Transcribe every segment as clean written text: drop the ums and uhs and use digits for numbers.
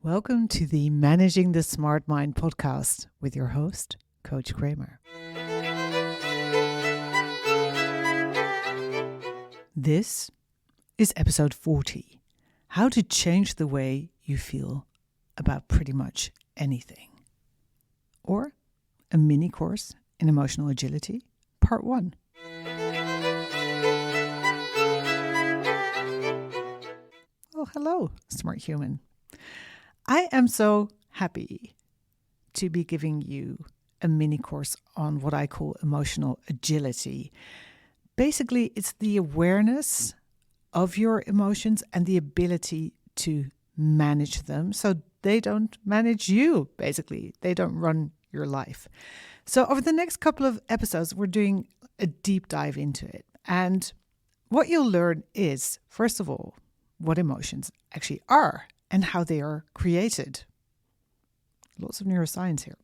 Welcome to the Managing the Smart Mind podcast with your host, Coach Kramer. This is episode 40, How to Change the Way You Feel About Pretty Much Anything, or a mini course in emotional agility, part 1. Oh, hello, smart human. I am so happy to be giving you a mini course on what I call emotional agility. Basically, it's the awareness of your emotions and the ability to manage them so they don't manage you, basically. They don't run your life. So over the next couple of episodes, we're doing a deep dive into it. And what you'll learn is, first of all, what emotions actually are and how they are created. Lots of neuroscience here.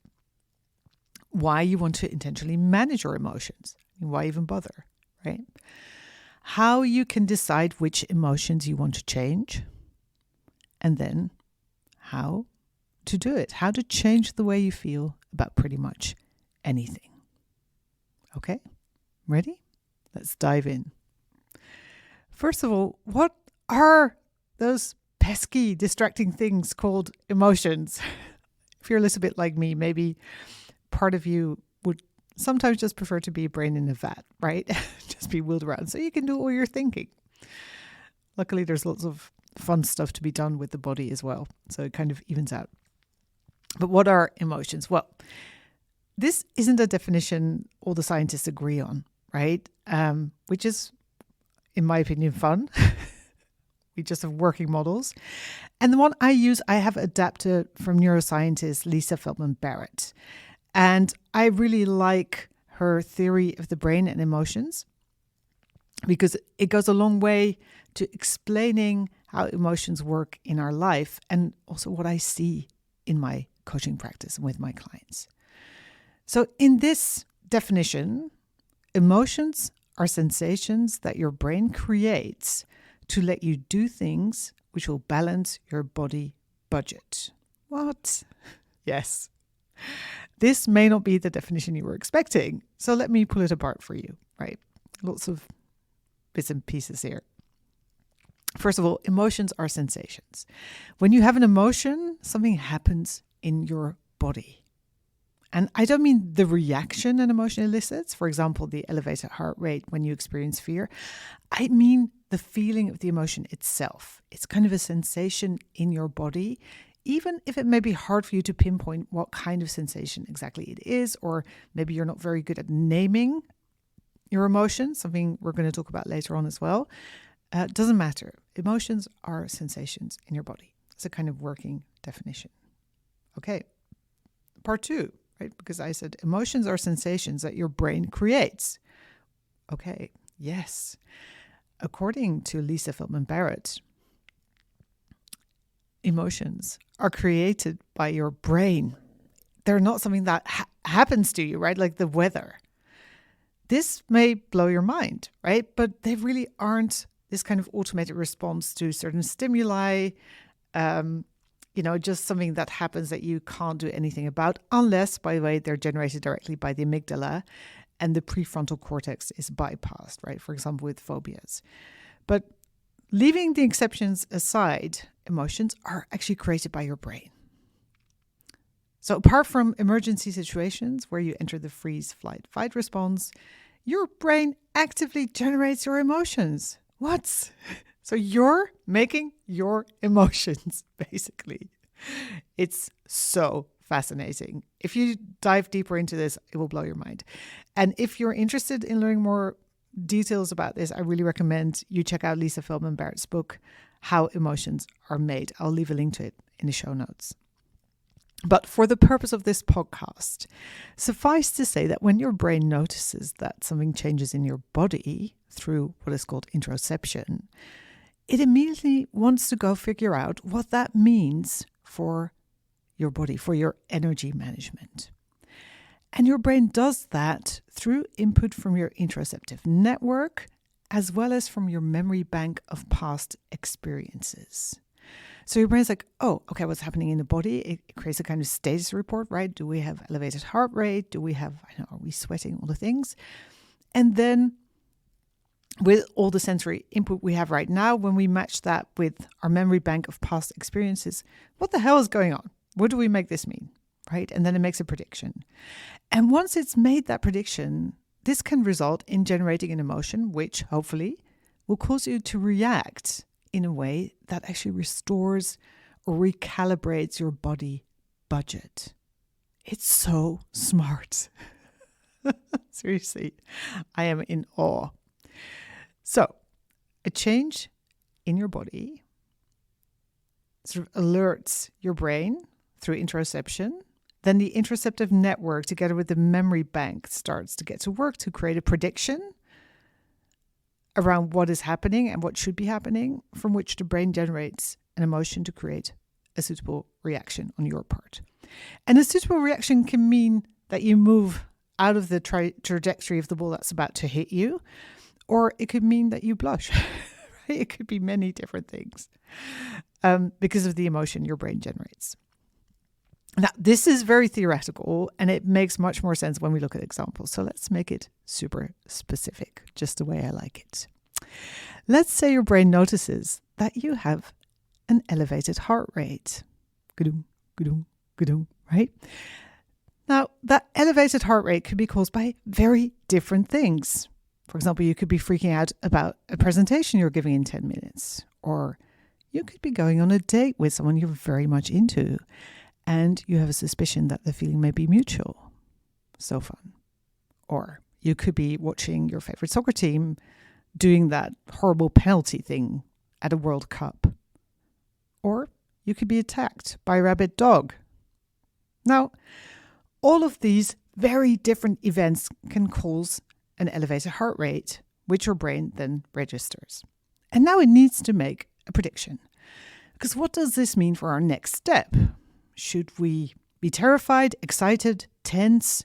Why you want to intentionally manage your emotions. Why even bother, right? How you can decide which emotions you want to change. And then how to do it. How to change the way you feel about pretty much anything. Okay? Ready? Let's dive in. First of all, what are those pesky, distracting things called emotions? If you're a little bit like me, maybe part of you would sometimes just prefer to be a brain in a vat, right? Just be wheeled around so you can do all your thinking. Luckily, there's lots of fun stuff to be done with the body as well. So it kind of evens out. But what are emotions? Well, this isn't a definition all the scientists agree on, right? Which is, in my opinion, fun. We just have working models. And the one I use, I have adapted from neuroscientist Lisa Feldman Barrett. And I really like her theory of the brain and emotions because it goes a long way to explaining how emotions work in our life and also what I see in my coaching practice and with my clients. So in this definition, emotions are sensations that your brain creates to let you do things which will balance your body budget. What? Yes. This may not be the definition you were expecting, so let me pull it apart for you, right? Lots of bits and pieces here. First of all, emotions are sensations. When you have an emotion, something happens in your body. And I don't mean the reaction an emotion elicits, for example, the elevated heart rate when you experience fear. I mean the feeling of the emotion itself. It's kind of a sensation in your body, even if it may be hard for you to pinpoint what kind of sensation exactly it is, or maybe you're not very good at naming your emotion, something we're going to talk about later on as well. Doesn't matter. Emotions are sensations in your body. It's a kind of working definition. Okay, part 2. Right? Because I said emotions are sensations that your brain creates. Okay, yes. According to Lisa Feldman Barrett, emotions are created by your brain. They're not something that happens to you, right? Like the weather. This may blow your mind, right? But they really aren't this kind of automated response to certain stimuli, just something that happens that you can't do anything about unless, by the way, they're generated directly by the amygdala and the prefrontal cortex is bypassed, right? For example, with phobias. But leaving the exceptions aside, emotions are actually created by your brain. So apart from emergency situations where you enter the freeze, flight, fight response, your brain actively generates your emotions. What? So you're making your emotions, basically. It's so fascinating. If you dive deeper into this, it will blow your mind. And if you're interested in learning more details about this, I really recommend you check out Lisa Feldman Barrett's book, How Emotions Are Made. I'll leave a link to it in the show notes. But for the purpose of this podcast, suffice to say that when your brain notices that something changes in your body through what is called interoception, it immediately wants to go figure out what that means for your body, for your energy management. And your brain does that through input from your interoceptive network, as well as from your memory bank of past experiences. So your brain's like, oh, okay, what's happening in the body? It creates a kind of status report, right? Do we have elevated heart rate? Do we have, are we sweating? All the things. And then with all the sensory input we have right now, when we match that with our memory bank of past experiences, what the hell is going on? What do we make this mean? Right? And then it makes a prediction. And once it's made that prediction, this can result in generating an emotion, which hopefully will cause you to react in a way that actually restores or recalibrates your body budget. It's so smart. Seriously, I am in awe. So, a change in your body sort of alerts your brain through interoception. Then the interoceptive network, together with the memory bank, starts to get to work to create a prediction around what is happening and what should be happening, from which the brain generates an emotion to create a suitable reaction on your part. And a suitable reaction can mean that you move out of the trajectory of the ball that's about to hit you, or it could mean that you blush. Right? It could be many different things because of the emotion your brain generates. Now, this is very theoretical, and it makes much more sense when we look at examples. So let's make it super specific, just the way I like it. Let's say your brain notices that you have an elevated heart rate. Gudung, gudung, gudung, right? Now, that elevated heart rate could be caused by very different things. For example, you could be freaking out about a presentation you're giving in 10 minutes, or you could be going on a date with someone you're very much into, and you have a suspicion that the feeling may be mutual. So fun. Or you could be watching your favorite soccer team doing that horrible penalty thing at a World Cup. Or you could be attacked by a rabid dog. Now, all of these very different events can cause an elevated heart rate, which your brain then registers. And now it needs to make a prediction. Because what does this mean for our next step? Should we be terrified, excited, tense?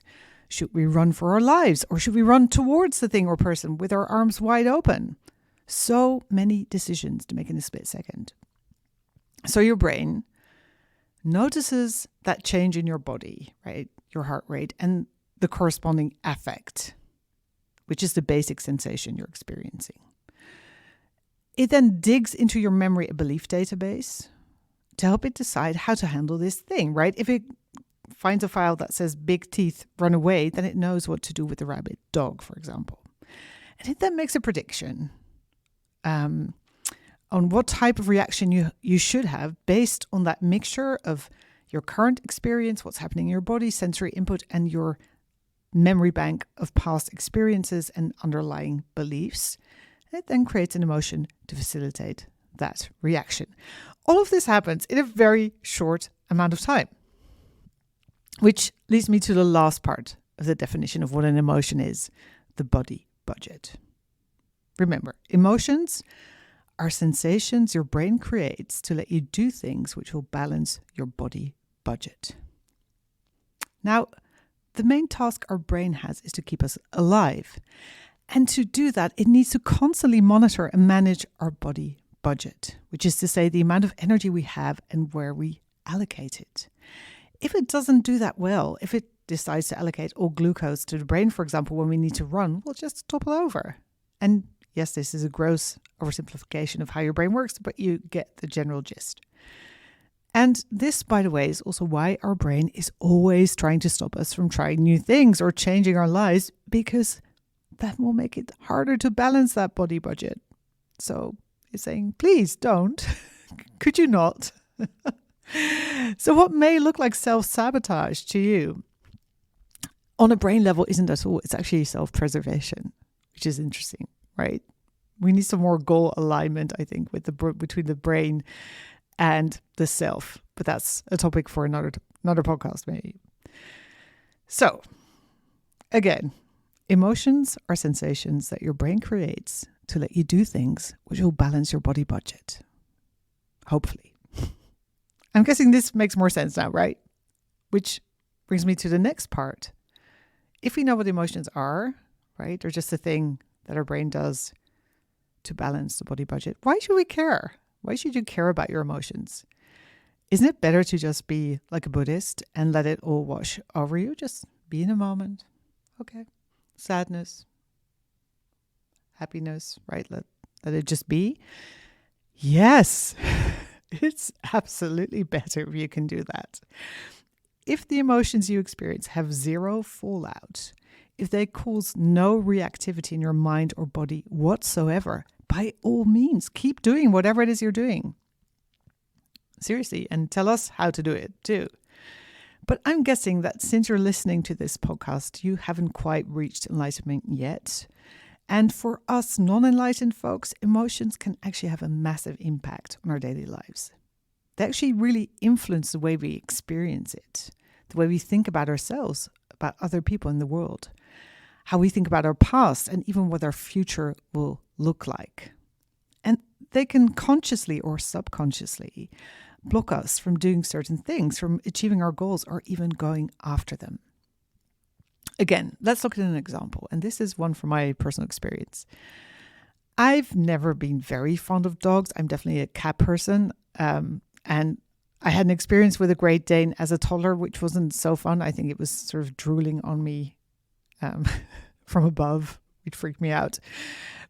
Should we run for our lives? Or should we run towards the thing or person with our arms wide open? So many decisions to make in a split second. So your brain notices that change in your body, right? Your heart rate and the corresponding affect, which is the basic sensation you're experiencing. It then digs into your memory a belief database to help it decide how to handle this thing, right? If it finds a file that says big teeth run away, then it knows what to do with the rabid dog, for example. And it then makes a prediction on what type of reaction you should have based on that mixture of your current experience, what's happening in your body, sensory input, and your memory bank of past experiences and underlying beliefs. And it then creates an emotion to facilitate that reaction. All of this happens in a very short amount of time, which leads me to the last part of the definition of what an emotion is, the body budget. Remember, emotions are sensations your brain creates to let you do things which will balance your body budget. Now, the main task our brain has is to keep us alive. And to do that, it needs to constantly monitor and manage our body budget, which is to say the amount of energy we have and where we allocate it. If it doesn't do that well, if it decides to allocate all glucose to the brain, for example, when we need to run, we'll just topple over. And yes, this is a gross oversimplification of how your brain works, but you get the general gist. And this, by the way, is also why our brain is always trying to stop us from trying new things or changing our lives, because that will make it harder to balance that body budget. So it's saying, please don't. Could you not? So what may look like self-sabotage to you on a brain level isn't at all. It's actually self-preservation, which is interesting, right? We need some more goal alignment, I think, with between the brain and the self. But that's a topic for another podcast, maybe. So, again, emotions are sensations that your brain creates to let you do things which will balance your body budget. Hopefully. I'm guessing this makes more sense now, right? Which brings me to the next part. If we know what emotions are, right, they're just a thing that our brain does to balance the body budget, why should we care? Why should you care about your emotions? Isn't it better to just be like a Buddhist and let it all wash over you? Just be in a moment. Okay. Sadness, happiness, right? Let it just be. Yes, it's absolutely better if you can do that. If the emotions you experience have zero fallout, if they cause no reactivity in your mind or body whatsoever, by all means, keep doing whatever it is you're doing. Seriously, and tell us how to do it too. But I'm guessing that since you're listening to this podcast, you haven't quite reached enlightenment yet. And for us non-enlightened folks, emotions can actually have a massive impact on our daily lives. They actually really influence the way we experience it, the way we think about ourselves, about other people in the world, how we think about our past, and even what our future will look like. And they can consciously or subconsciously block us from doing certain things, from achieving our goals, or even going after them. Again, let's look at an example. And this is one from my personal experience. I've never been very fond of dogs. I'm definitely a cat person. And I had an experience with a Great Dane as a toddler, which wasn't so fun. I think it was sort of drooling on me from above, which freaked me out.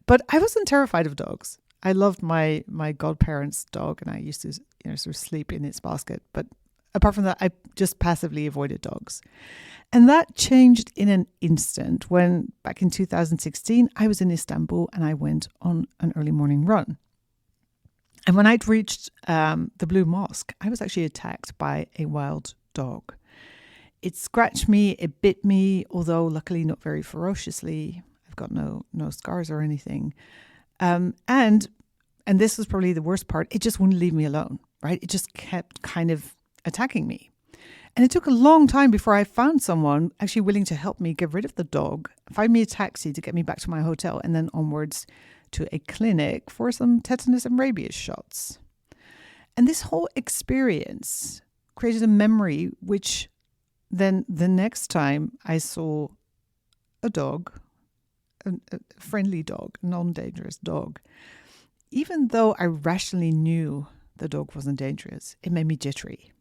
But I wasn't terrified of dogs. I loved my godparents' dog, and I used to sort of sleep in its basket. But apart from that, I just passively avoided dogs. And that changed in an instant when, back in 2016, I was in Istanbul and I went on an early morning run. And when I'd reached the Blue Mosque, I was actually attacked by a wild dog. It scratched me, it bit me, although luckily not very ferociously. I've got no scars or anything. And this was probably the worst part, it just wouldn't leave me alone, right? It just kept kind of attacking me. And it took a long time before I found someone actually willing to help me get rid of the dog, find me a taxi to get me back to my hotel, and then onwards to a clinic for some tetanus and rabies shots. And this whole experience created a memory which then the next time I saw a dog, a friendly dog, a non-dangerous dog, even though I rationally knew the dog wasn't dangerous, it made me jittery,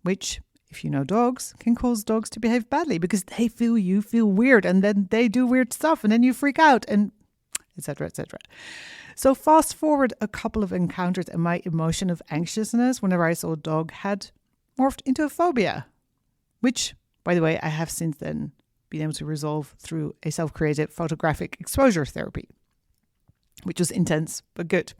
which, if you know dogs, can cause dogs to behave badly because they feel you feel weird and then they do weird stuff and then you freak out and etc., etc. So fast forward a couple of encounters and my emotion of anxiousness whenever I saw a dog had morphed into a phobia, which, by the way, I have since then been able to resolve through a self-created photographic exposure therapy, which was intense but good.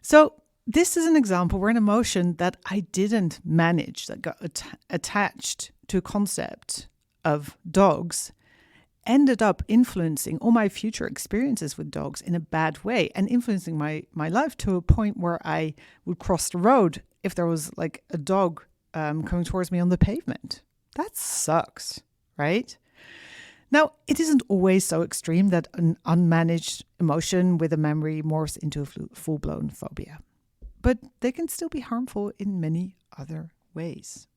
So this is an example where an emotion that I didn't manage, that got attached to a concept of dogs, ended up influencing all my future experiences with dogs in a bad way and influencing my life to a point where I would cross the road if there was like a dog coming towards me on the pavement. That sucks, right? Now, it isn't always so extreme that an unmanaged emotion with a memory morphs into a full-blown phobia. But they can still be harmful in many other ways.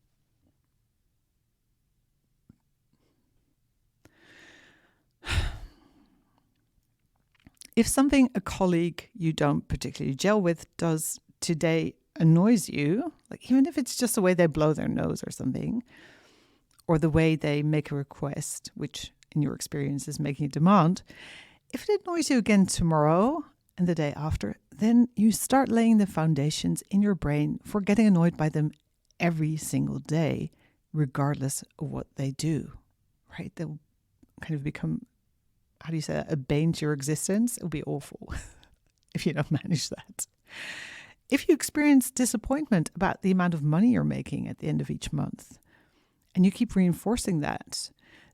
If something a colleague you don't particularly gel with does today annoys you, like even if it's just the way they blow their nose or something, or the way they make a request, which in your experience is making a demand, if it annoys you again tomorrow and the day after, then you start laying the foundations in your brain for getting annoyed by them every single day, regardless of what they do, right? They'll kind of become, how do you say that, a bane to your existence. It'll be awful if you don't manage that. If you experience disappointment about the amount of money you're making at the end of each month, and you keep reinforcing that,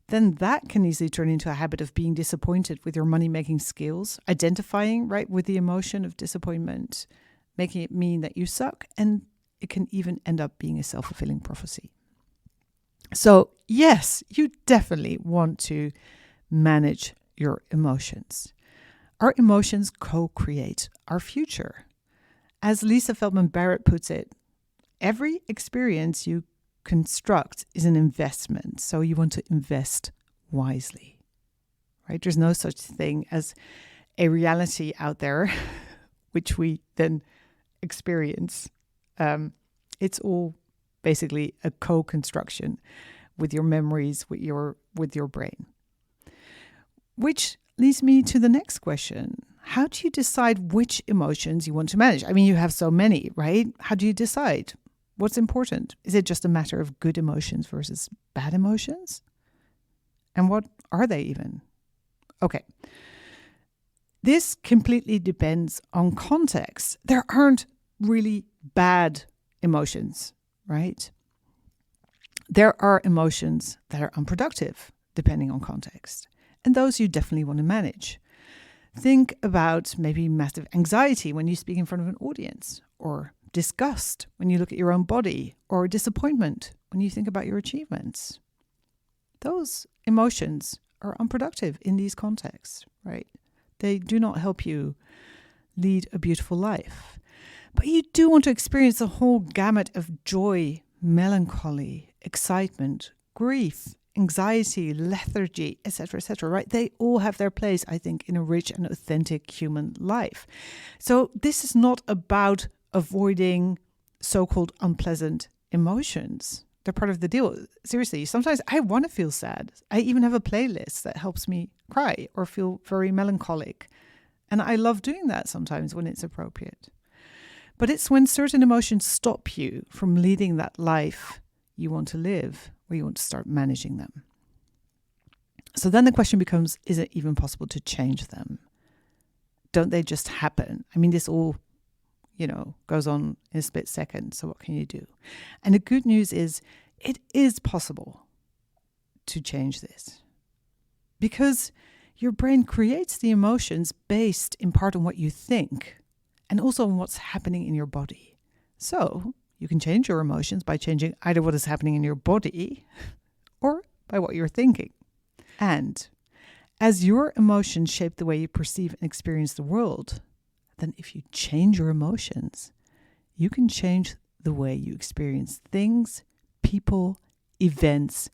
then that can easily turn into a habit of being disappointed with your money-making skills, identifying, right, with the emotion of disappointment, making it mean that you suck, and it can even end up being a self-fulfilling prophecy. So, yes, you definitely want to manage your emotions. Our emotions co-create our future. As Lisa Feldman Barrett puts it, every experience you construct is an investment. So you want to invest wisely, right? There's no such thing as a reality out there, which we then experience It's all basically a co-construction with your memories, with your brain. Which leads me to the next question. How do you decide which emotions you want to manage? I mean, you have so many, right? How do you decide? What's important? Is it just a matter of good emotions versus bad emotions? And what are they even? Okay. This completely depends on context. There aren't really bad emotions, right? There are emotions that are unproductive, depending on context. And those you definitely want to manage. Think about maybe massive anxiety when you speak in front of an audience, or disgust when you look at your own body, or disappointment when you think about your achievements. Those emotions are unproductive in these contexts, right? They do not help you lead a beautiful life. But you do want to experience the whole gamut of joy, melancholy, excitement, grief, anxiety, lethargy, etc., right? They all have their place, I think, in a rich and authentic human life. So this is not about avoiding so-called unpleasant emotions. They're part of the deal. Seriously, sometimes I want to feel sad. I even have a playlist that helps me cry or feel very melancholic. And I love doing that sometimes when it's appropriate. But it's when certain emotions stop you from leading that life you want to live, where you want to start managing them. So then the question becomes, is it even possible to change them? Don't they just happen? I mean, this all, goes on in a split second. So what can you do? And the good news is it is possible to change this, because your brain creates the emotions based in part on what you think and also on what's happening in your body. So you can change your emotions by changing either what is happening in your body or by what you're thinking. And as your emotions shape the way you perceive and experience the world, then if you change your emotions, you can change the way you experience things, people, events,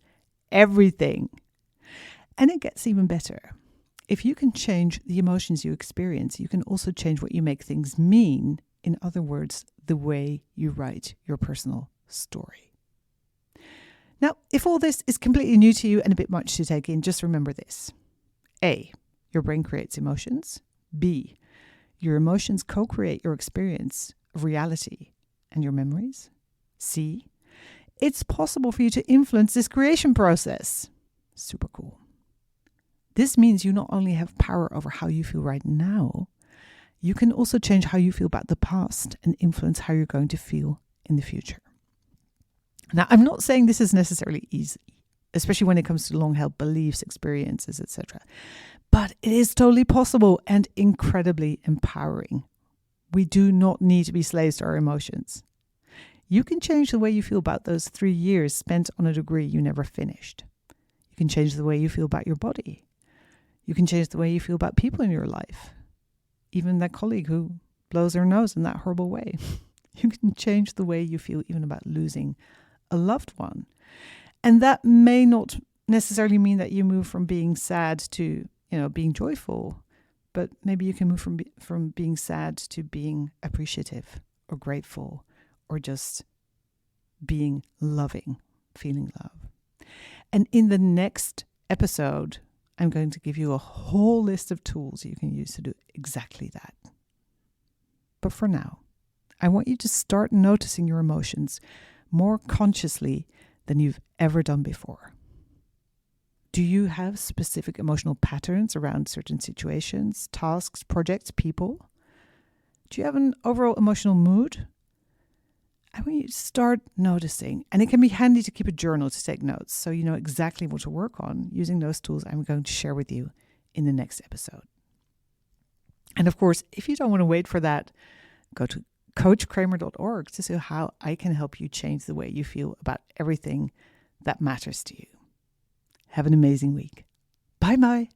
everything. And it gets even better. If you can change the emotions you experience, you can also change what you make things mean. In other words, the way you write your personal story. Now, if all this is completely new to you and a bit much to take in, just remember this. A, your brain creates emotions. B, your emotions co-create your experience of reality and your memories. C, it's possible for you to influence this creation process. Super cool. This means you not only have power over how you feel right now, you can also change how you feel about the past and influence how you're going to feel in the future. Now, I'm not saying this is necessarily easy, especially when it comes to long-held beliefs, experiences, etc. But it is totally possible and incredibly empowering. We do not need to be slaves to our emotions. You can change the way you feel about those 3 years spent on a degree you never finished. You can change the way you feel about your body. You can change the way you feel about people in your life. Even that colleague who blows their nose in that horrible way. You can change the way you feel even about losing a loved one. And that may not necessarily mean that you move from being sad to, being joyful, but maybe you can move from being sad to being appreciative or grateful or just being loving, feeling love. And in the next episode, I'm going to give you a whole list of tools you can use to do exactly that. But for now, I want you to start noticing your emotions more consciously than you've ever done before. Do you have specific emotional patterns around certain situations, tasks, projects, people? Do you have an overall emotional mood? I want you to start noticing, and it can be handy to keep a journal to take notes so you know exactly what to work on using those tools I'm going to share with you in the next episode. And of course, if you don't want to wait for that, go to coachkramer.org to see how I can help you change the way you feel about everything that matters to you. Have an amazing week. Bye-bye.